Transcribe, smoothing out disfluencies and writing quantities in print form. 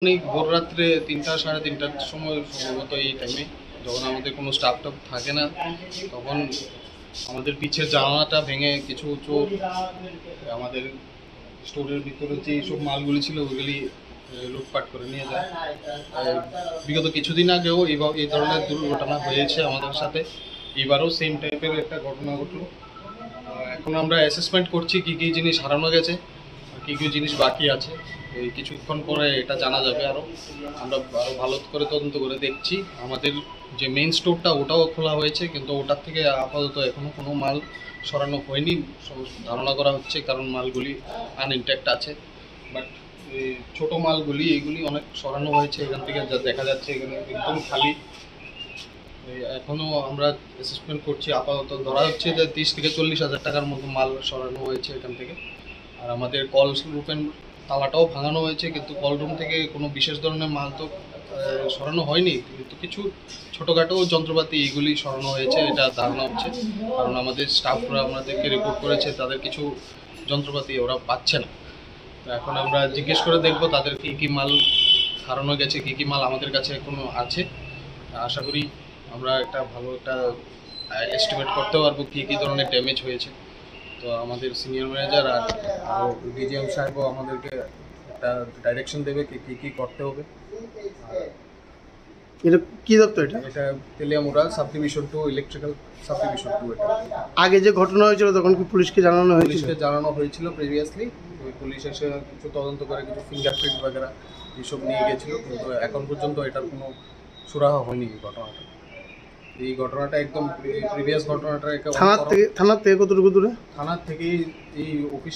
ভোর রাত্রে ৩টা সাড়ে ৩টার সময় সম্ভবত এই টাইমে যখন আমাদের কোনো স্টাফ টাফ থাকে না, তখন আমাদের পিছের জানালাটা ভেঙে কিছু চোর আমাদের স্টোরের ভিতরে যে সব মালগুলি ছিল ওইগুলি লুটপাট করে নিয়ে যায়। বিগত কিছুদিন আগেও এই ধরনের দুর্ঘটনা হয়েছে আমাদের সাথে, এবারও সেম টাইপের একটা ঘটনা ঘটলো। এখন আমরা অ্যাসেসমেন্ট করছি কী কী জিনিস হারানো গেছে, কী কী জিনিস বাকি আছে। এই কিছুক্ষণ পরে এটা জানা যাবে। আমরা আরও ভালো করে তদন্ত করে দেখছি। আমাদের যে মেইন স্টোরটা ওটাও খোলা হয়েছে, কিন্তু ওটার থেকে আপাতত এখনও কোনো মাল সরানো হয়নি ধারণা করা হচ্ছে, কারণ মালগুলি আনইনট্যাক্ট আছে। বাট ছোটো মালগুলি এইগুলি অনেক সরানো হয়েছে এখান থেকে, যা দেখা যাচ্ছে এখানে একদম খালি। এখনও আমরা অ্যাসেসমেন্ট করছি, আপাতত ধরা হচ্ছে যে 30 থেকে 40 হাজার টাকার মতো মাল সরানো হয়েছে এখান থেকে। আর আমাদের কল রুমের তালাটাও ভাঙানো হয়েছে, কিন্তু কল রুম থেকে কোনো বিশেষ ধরনের মাল তো সরানো হয়নি, কিন্তু কিছু ছোটোখাটো যন্ত্রপাতি এইগুলি সরানো হয়েছে এটা ধারণা হচ্ছে। কারণ আমাদের স্টাফরা আমাদেরকে রিপোর্ট করেছে তাদের কিছু যন্ত্রপাতি ওরা পাচ্ছে না। তো এখন আমরা জিজ্ঞেস করে দেখব তাদের কী কী মাল হারানো গেছে, কী কী মাল আমাদের কাছে এখনো আছে। আশা করি আমরা একটা ভালো একটা এস্টিমেট করতে পারবো কী কী ধরনের ড্যামেজ হয়েছে। তো আমাদের সিনিয়র ম্যানেজার আর ডিজিএম সাহেবও আমাদেরকে একটা ডাইরেকশন দেবে কী কী করতে হবে। এটা কি দপ্তর? এটা Teliamura sub division 2 electrical sub division 2। এটা আগে যে ঘটনা হয়েছিল তখন কি পুলিশকে জানানো হয়েছিল? পুলিশকে জানানো হয়েছিল প্রিভিয়াসলি। ওই পুলিশ এসে কিছু তদন্ত করে কিছু ফিঙ্গারপ্রিন্ট বাগেরা এইসব নিয়ে গেছিলো, কিন্তু এখন পর্যন্ত এটার কোনো সুরাহা হয়নি এই ঘটনাটা একদম প্রিভিয়াস ঘটনাটা। থানার থেকে কতটুকু দূরে? থানার থেকে এই অফিস